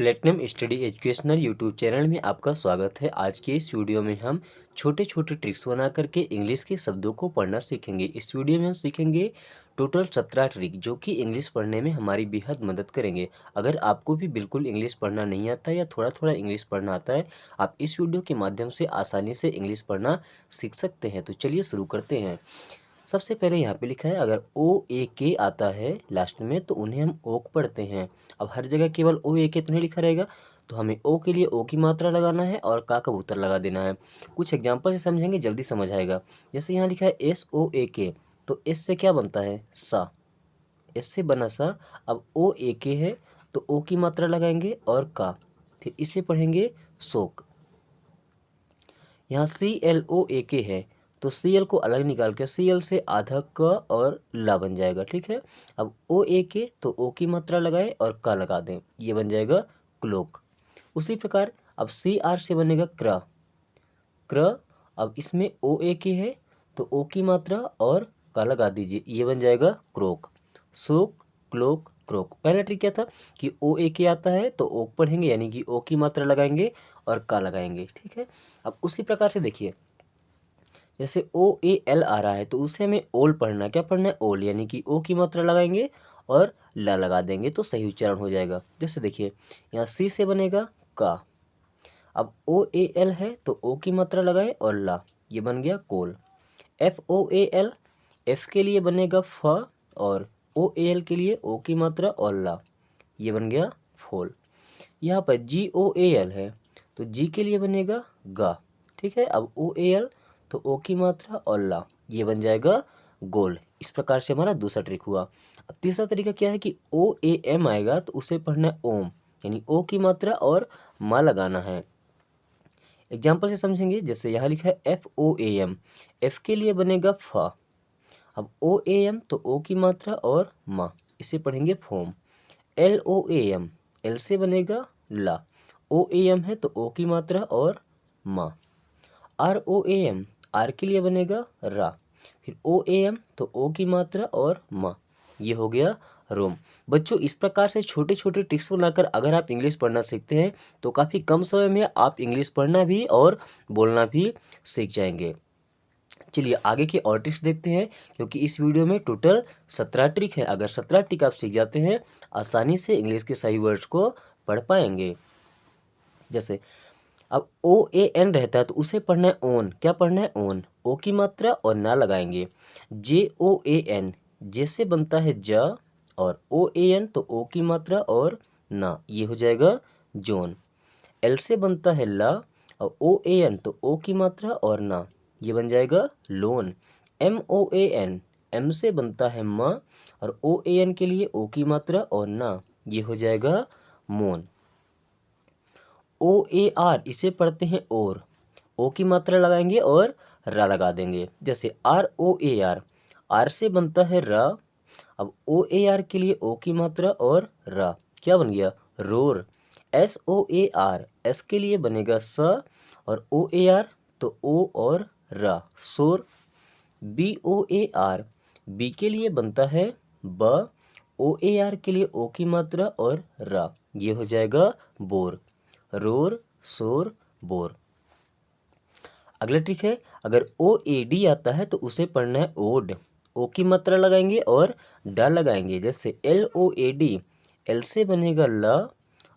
Platinum study educational YouTube channel में आपका स्वागत है। आज के इस वीडियो में हम छोटे छोटे ट्रिक्स बना करके इंग्लिश के शब्दों को पढ़ना सीखेंगे। इस वीडियो में हम सीखेंगे टोटल 17 ट्रिक जो कि इंग्लिश पढ़ने में हमारी बेहद मदद करेंगे। अगर आपको भी बिल्कुल इंग्लिश पढ़ना नहीं आता या थोड़ा थोड़ा इंग्लिश पढ़ना आता है, आप इस वीडियो के माध्यम से आसानी से इंग्लिश पढ़ना सीख सकते हैं। तो चलिए शुरू करते हैं। सबसे पहले यहाँ पे लिखा है, अगर ओ ए के आता है लास्ट में तो उन्हें हम ओक पढ़ते हैं। अब हर जगह केवल ओ ए के तो नहीं लिखा रहेगा, तो हमें ओ के लिए ओ की मात्रा लगाना है और का कबूतर लगा देना है। कुछ एग्जांपल से समझेंगे, जल्दी समझ आएगा। जैसे यहाँ लिखा है एस ओ ए के, तो एस से क्या बनता है? सा। एस से बना सा। अब ओ ए के है तो ओ की मात्रा लगाएंगे और का, फिर इसे पढ़ेंगे सोक। यहाँ सी एल ओ ए के है तो सी एल को अलग निकाल कर सी एल से आधा क और ला बन जाएगा। ठीक है। अब ओ ए के तो ओ की मात्रा लगाए और का लगा दें, ये बन जाएगा क्लोक। उसी प्रकार अब सी आर से बनेगा क्र। क्र। अब इसमें ओ ए के है तो ओ की मात्रा और का लगा दीजिए, ये बन जाएगा क्रोक। सोक, क्लोक, क्रोक। पहला ट्रिक क्या था कि ओ ए के आता है तो ओक पढ़ेंगे, यानी कि ओ की मात्रा लगाएंगे और का लगाएंगे। ठीक है। अब उसी प्रकार से देखिए, जैसे ओ ए एल आ रहा है तो उसे हमें ओल पढ़ना है। क्या पढ़ना है? ओल, यानी कि ओ की मात्रा लगाएंगे और ला लगा देंगे तो सही उच्चारण हो जाएगा। जैसे देखिए, यहाँ सी से बनेगा का। अब ओ ए एल है तो ओ की मात्रा लगाए और ला, ये बन गया coal. F O A L, F के लिए बनेगा फ और ओ ए एल के लिए ओ की मात्रा और ला, ये बन गया फोल। यहाँ पर जी ओ ए एल है तो जी के लिए बनेगा गा। ठीक है। अब ओ ए एल तो ओ की मात्रा और ला, ये बन जाएगा गोल। इस प्रकार से हमारा दूसरा ट्रिक हुआ। अब तीसरा तरीका क्या है कि ओ ए एम आएगा तो उसे पढ़ना है ओम, यानी ओ की मात्रा और मा लगाना है। एग्जाम्पल से समझेंगे, जैसे यहाँ लिखा है F O A M, F के लिए बनेगा फ। अब ओ ए एम तो ओ की मात्रा और मा, इसे पढ़ेंगे foam. L O A M, L से बनेगा ला, ओ ए एम है तो ओ की मात्रा और मा। R O A M, R के लिए बनेगा रा, फिर ओ ए एम तो ओ की मात्रा और मा, ये हो गया रोम। बच्चों, इस प्रकार से छोटे छोटे ट्रिक्स बनाकर अगर आप इंग्लिश पढ़ना सीखते हैं तो काफ़ी कम समय में आप इंग्लिश पढ़ना भी और बोलना भी सीख जाएंगे। चलिए आगे के और ट्रिक्स देखते हैं, क्योंकि इस वीडियो में टोटल 17 ट्रिक है। अगर 17 ट्रिक आप सीख जाते हैं, आसानी से इंग्लिश के सही वर्ड्स को पढ़ पाएंगे। जैसे अब ओ ए एन रहता है तो उसे पढ़ना है ओन। क्या पढ़ना है? ओन। ओ की मात्रा और ना लगाएंगे। जे ओ ए एन, जे से बनता है ज और ओ ए एन तो ओ की मात्रा और ना, ये हो जाएगा जोन। एल से बनता है ला और ओ ए एन तो ओ की मात्रा और ना, ये बन जाएगा loan. M O A N, M से बनता है मा और ओ ए एन के लिए ओ की मात्रा और ना, ये हो जाएगा मोन। ओ ए आर, इसे पढ़ते हैं और, ओ की मात्रा लगाएंगे और रा लगा देंगे। जैसे R O A R, R से बनता है रा, अब ओ ए आर के लिए ओ की मात्रा और रा, क्या बन गया? Roar. S O A R, S के लिए बनेगा स और ओ ए आर तो ओ और रा, soar. B O A R, B के लिए बनता है ब, ओ ए आर के लिए ओ की मात्रा और रा, ये हो जाएगा बोर। रोर, सोर, बोर। अगला ट्रिक है, अगर ओ ए डी आता है तो उसे पढ़ना है ओड। ओ की मात्रा लगाएंगे और डा लगाएंगे। जैसे L O A D, L से बनेगा ला,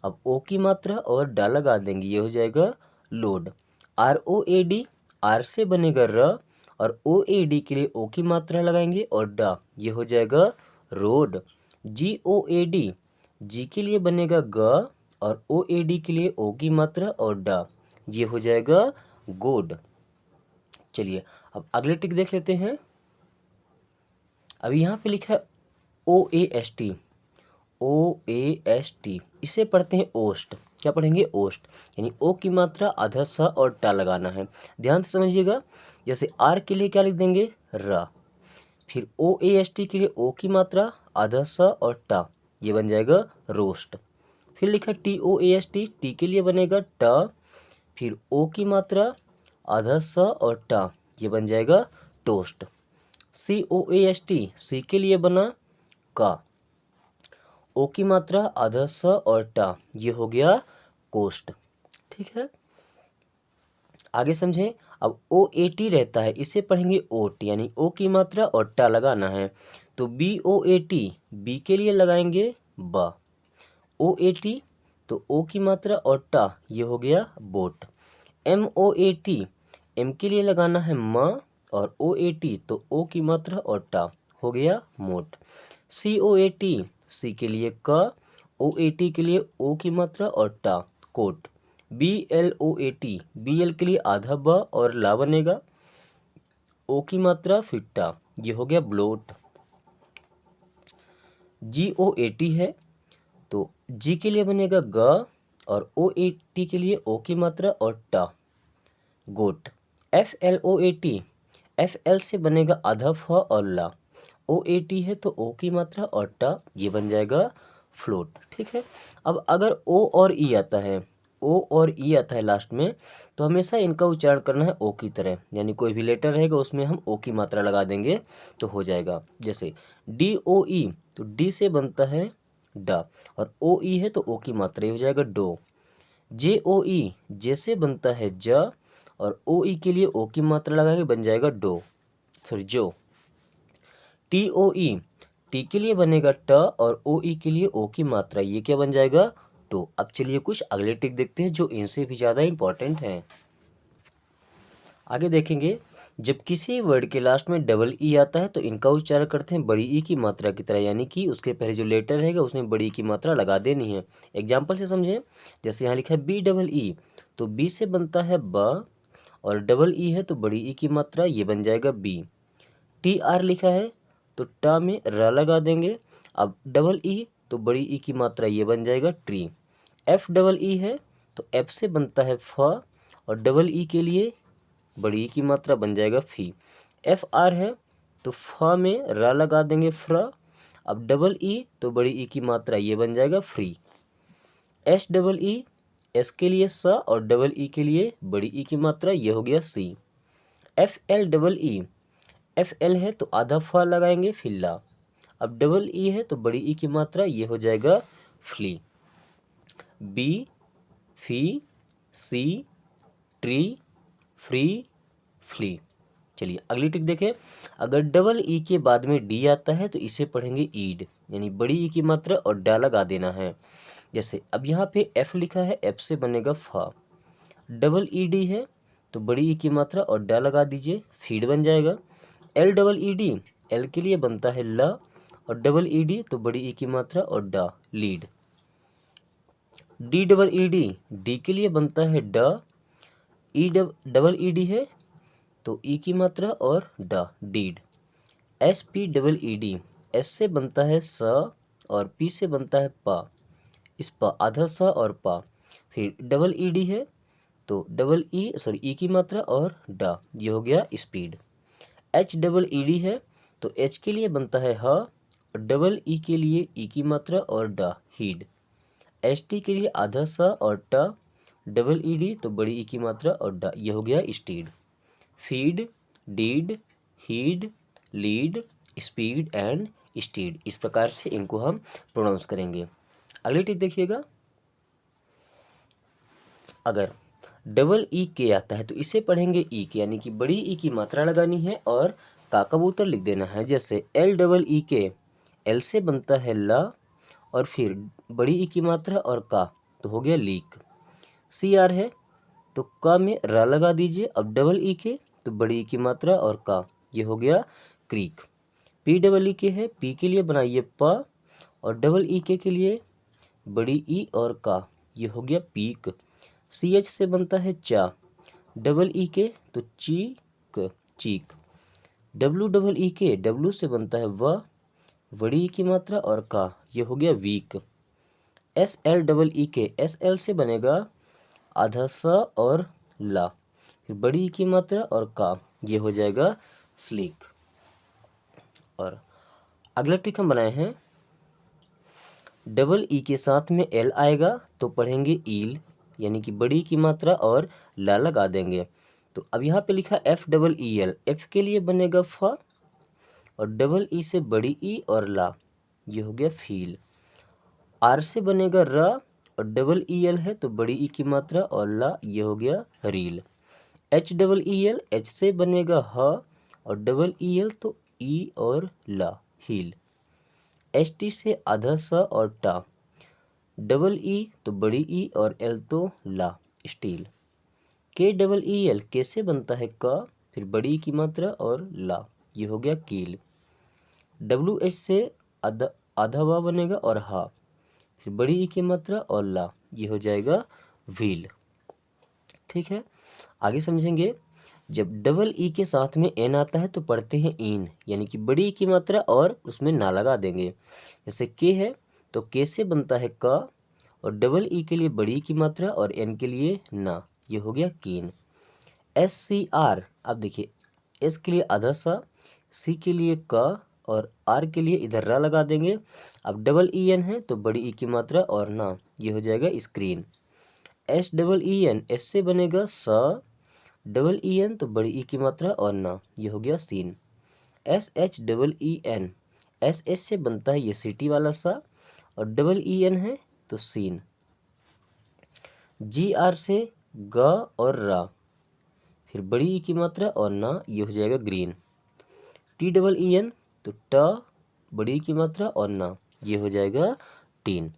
अब ओ की मात्रा और डा लगा देंगे, ये हो जाएगा load. R O A D, R से बनेगा र और ओ ए डी के लिए ओ की मात्रा लगाएंगे और डा, ये हो जाएगा road. Ji O A D, जी के लिए बनेगा ग और ओ ए डी के लिए ओ की मात्रा और डा, ये हो जाएगा गोड। चलिए अब अगले ट्रिक देख लेते हैं। अब यहाँ पे लिखा है O A S T, O A S T, इसे पढ़ते हैं ओस्ट। क्या पढ़ेंगे? ओस्ट, यानी ओ की मात्रा आधा सा और टा लगाना है। ध्यान से समझिएगा। जैसे आर के लिए क्या लिख देंगे? रा, फिर ओ ए एस टी के लिए ओ की मात्रा आधा सा और टा, ये बन जाएगा रोस्ट। फिर लिखा T O A S T, T के लिए बनेगा टा, फिर ओ की मात्रा आधा सा और टा, ये बन जाएगा toast. C O A S T, C के लिए बना का, ओ की मात्रा आधा स और टा, ये हो गया कोस्ट। ठीक है, आगे समझें। अब ओ ए टी रहता है, इसे पढ़ेंगे ओट, यानी ओ की मात्रा और टा लगाना है। तो B O A T, B के लिए लगाएंगे ब। ओ ए टी, तो ओ की मात्रा और टा, ये हो गया boat. M O A T, M के लिए लगाना है म, और ओ ए टी, तो ओ की मात्रा और टा, हो गया मोट। सी ओ ए टी, सी के लिए क, ओ ए टी के लिए ओ की मात्रा और टा, coat. B L O A T, B L के लिए आधा ब और ला बनेगा, ओ की मात्रा फिर टा, ये हो गया bloat. Ji O A T है, तो जी के लिए बनेगा ग, और ओ ए टी के लिए ओ की मात्रा और टा, goat. F L O A T, F L से बनेगा आधा फ और ला, ओ ए टी है तो ओ की मात्रा और टा, ये बन जाएगा फ्लोट। ठीक है, अब अगर ओ और ई आता है, ओ और ई आता है लास्ट में, तो हमेशा इनका उच्चारण करना है ओ की तरह, यानी कोई भी लेटर रहेगा उसमें हम ओ की मात्रा लगा देंगे तो हो जाएगा। जैसे डी ओ ई, तो डी से बनता है डा, और ओ ई है तो ओ की मात्रा, ये हो जाएगा डो। जे ओ ई, जे से बनता है ज, और ओ ई के लिए ओ की मात्रा लगाएंगे, बन जाएगा डो, सॉरी जो। टी ओ ई, टी के लिए बनेगा ट, और ओ ई के लिए ओ की मात्रा, ये क्या बन जाएगा टो। अब चलिए कुछ अगले ट्रिक देखते हैं जो इनसे भी ज़्यादा इंपॉर्टेंट हैं। आगे देखेंगे, जब किसी वर्ड के लास्ट में डबल ई आता है तो इनका उच्चारण करते हैं बड़ी ई की मात्रा की तरह, यानी कि उसके पहले जो लेटर रहेगा उसमें बड़ी ई की मात्रा लगा देनी है। एग्जाम्पल से समझें, जैसे यहाँ लिखा है बी डबल ई, तो बी से बनता है ब, और डबल ई है तो बड़ी ई की मात्रा, ये बन जाएगा बी। टी आर लिखा है तो टा में र लगा देंगे, अब डबल ई तो बड़ी ई की मात्रा, ये बन जाएगा ट्री। एफ डबल ई है तो एफ से बनता है फ, और डबल ई के लिए बड़ी ई की मात्रा, बन जाएगा फी। एफ आर है तो फ में र लगा देंगे फ्र, अब डबल ई तो बड़ी ई की मात्रा, ये बन जाएगा फ्री। एस डबल ई, एस के लिए स, और डबल ई के लिए बड़ी ई की मात्रा, ये हो गया see. F L double E, F L है तो आधा फ लगाएंगे फिल्ला, अब डबल ई है तो बड़ी ई की मात्रा, ये हो जाएगा फ्ली। बी, फी, सी, ट्री, फ्री, फ्ली। चलिए अगली ट्रिक देखें, अगर डबल ई के बाद में डी आता है तो इसे पढ़ेंगे ईड, यानी बड़ी ई की मात्रा और डा लगा देना है। जैसे अब यहाँ पे एफ लिखा है, एफ से बनेगा फा, डबल ई डी है तो बड़ी ई की मात्रा और डा लगा दीजिए, फीड बन जाएगा। L double E D, L के लिए बनता है ल, और डबल ई डी तो बड़ी ई की मात्रा और डा, lead. D double E D, D के लिए बनता है ड, ई डबल ई डी है तो ई की मात्रा और ड, deed. S P double E D, S से बनता है स, और पी से बनता है पा, इस पा आधा स और पा, फिर डबल ई डी है तो डबल ई सॉरी ई की मात्रा और डा, ये हो गया speed. H double E D है तो एच के लिए बनता है ह, और डबल ई के लिए ई की मात्रा और डा, हीड। एच टी के लिए आधा सा और टा, डबल ई डी तो बड़ी ई की मात्रा और डा, ये हो गया steed. Feed, deed, heed, lead, speed and steed, इस प्रकार से इनको हम प्रोनाउंस करेंगे। अगली टिक देखिएगा, अगर डबल ई के आता है तो इसे पढ़ेंगे ई के, यानी कि बड़ी ई की मात्रा लगानी है और का कबूतर लिख देना है। जैसे एल डबल ई के, एल से बनता है ला, और फिर बड़ी ई की मात्रा और का, तो हो गया लीक। सी आर है तो का में रा लगा दीजिए, अब डबल ई के तो बड़ी ई की मात्रा और का, ये हो गया क्रीक। पी डबल ई के है, पी के लिए बनाइए प, और डबल ई के लिए बड़ी ई और का, ये हो गया पीक। सी एच से बनता है चा, डबल ई के तो चीक, चीक। डब्लू डबल ई के, डब्लू से बनता है व, बड़ी ई की मात्रा और का, ये हो गया week. S L double E K, S L से बनेगा आधा सा और ला, फिर बड़ी ई की मात्रा और का, ये हो जाएगा स्लीक। और अगला ट्रिक हम बनाए हैं, डबल ई के साथ में एल आएगा तो पढ़ेंगे ईल, यानी कि बड़ी की मात्रा और ला लगा देंगे। तो अब यहाँ पे लिखा F double E L, F के लिए बनेगा फ, और डबल ई से बड़ी ई और ला, ये हो गया फील। आर से बनेगा र और डबल ई एल है तो बड़ी ई की मात्रा और ला, ये हो गया reel. H double E L, H से बनेगा ह और डबल ई एल तो ई और ला, हील। एच टी से आधा स और टा, डबल ई तो बड़ी ई और एल तो ला, स्टील। के डबल ई एल, के से बनता है क, फिर बड़ी ई की मात्रा और ला, ये हो गया कील। डब्ल्यू एच से आधा वा बनेगा और हा, फिर बड़ी ई की मात्रा और ला, ये हो जाएगा व्हील। ठीक है, आगे समझेंगे। जब डबल ई के साथ में एन आता है तो पढ़ते हैं इन, यानी कि बड़ी ई की मात्रा और उसमें ना लगा देंगे। जैसे के है तो के से बनता है क और डबल ई के लिए बड़ी ई की मात्रा और एन के लिए ना, ये हो गया कीन। एस सी आर, अब देखिए एस के लिए आधा सा, सी के लिए क और आर के लिए इधर रा लगा देंगे। अब डबल ई एन है तो बड़ी ई की मात्रा और ना, ये हो जाएगा screen. S double E N, S से बनेगा स, डबल ई एन तो बड़ी ई की मात्रा और ना, ये हो गया scene. S H double E N, S H से बनता है ये सिटी वाला सा और डबल ई एन है तो सीन। जी आर से ग और रा, फिर बड़ी ई की मात्रा और ना, ये हो जाएगा green. T double E N तो ट, बड़ी ई की मात्रा और ना, ये हो जाएगा टीन।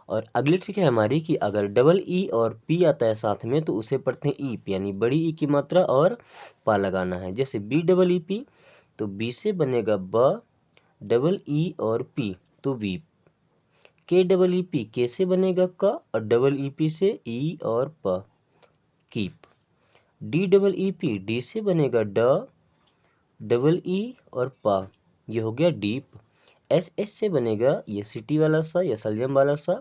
और अगली ट्रिक है हमारी कि अगर डबल ई और पी आता है साथ में तो उसे पढ़ते हैं ईप, यानी बड़ी ई की मात्रा और पा लगाना है। जैसे बी डबल ई पी तो बी से बनेगा ब, डबल ई और पी तो वीप। के डबल ई पी, के से बनेगा क और डबल ई पी से ई और प, keep. D double E P, D से बनेगा ड, डबल ई और प, ये हो गया डीप। एस एस से बनेगा ये सिटी वाला सा या सलजम वाला सा,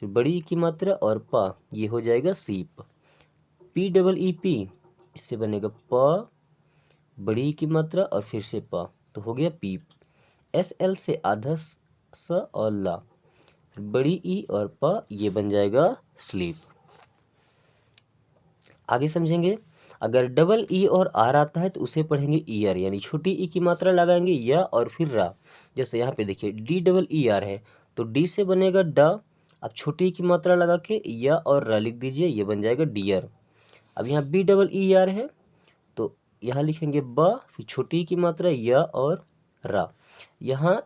फिर बड़ी ई की मात्रा और पा, ये हो जाएगा सीप। पी डबल ई पी, इससे बनेगा प, बड़ी ई की मात्रा और फिर से प, तो हो गया पीप। एस एल से आधा स और ला, फिर बड़ी ई और प, ये बन जाएगा स्लीप। आगे समझेंगे। अगर डबल ई और आर आता है तो उसे पढ़ेंगे ईयर, यानी छोटी ई की मात्रा लगाएंगे या और फिर रा। जैसे यहाँ पे देखिए डी डबल ई आर है तो डी से बनेगा ड, अब छोटी ई की मात्रा लगा के या और रा लिख दीजिए, ये बन जाएगा डियर। अब यहाँ बी डबल ई आर है तो यहाँ लिखेंगे ब, फिर छोटी ई की मात्रा या और रा। यहाँ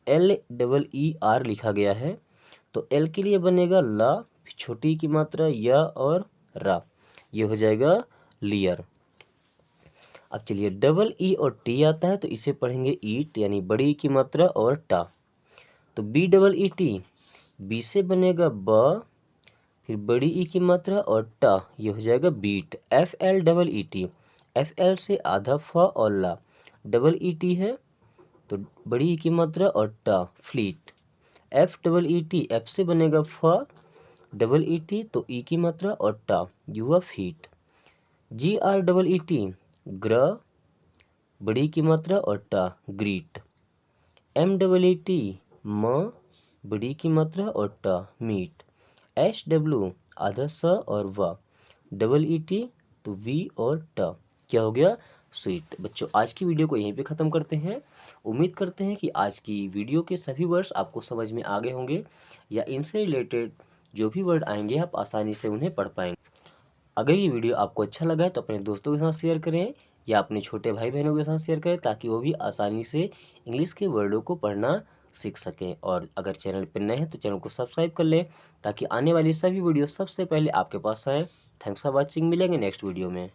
एल डबल ई आर लिखा गया है तो एल के लिए बनेगा ला, फिर छोटी ई की मात्रा या और रा, ये हो जाएगा लियर। अब चलिए डबल ई और टी आता है तो इसे पढ़ेंगे ईट, यानी बड़ी ई की मात्रा और टा। तो B double E T, B से बनेगा ब, फिर बड़ी ई की मात्रा और टा, ये हो जाएगा beat. F L double E T, F L से आधा फ और ला, डबल ई टी है तो बड़ी ई की मात्रा और टा, fleet. F double E T, F से बनेगा फ, डबल ई टी तो ई की मात्रा और टा, ये हुआ feet. G R double E T, ग्र, बड़ी की मात्रा और टा, greet. M double E T, म, बड़ी की मात्रा और टा, मीट। एच डब्ल्यू, आधा स और व, डबल ई टी तो वी और ट, क्या हो गया स्वीट। बच्चों आज की वीडियो को यहीं पे ख़त्म करते हैं। उम्मीद करते हैं कि आज की वीडियो के सभी वर्ड्स आपको समझ में आ गए होंगे या इनसे रिलेटेड जो भी वर्ड आएंगे आप आसानी से उन्हें पढ़ पाएंगे। अगर ये वीडियो आपको अच्छा लगा है तो अपने दोस्तों के साथ शेयर करें या अपने छोटे भाई बहनों के साथ शेयर करें ताकि वो भी आसानी से इंग्लिश के वर्डों को पढ़ना सीख सकें। और अगर चैनल पर नए हैं तो चैनल को सब्सक्राइब कर लें ताकि आने वाली सभी वीडियो सबसे पहले आपके पास आए। थैंक्स फॉर वॉचिंग, मिलेंगे नेक्स्ट वीडियो में।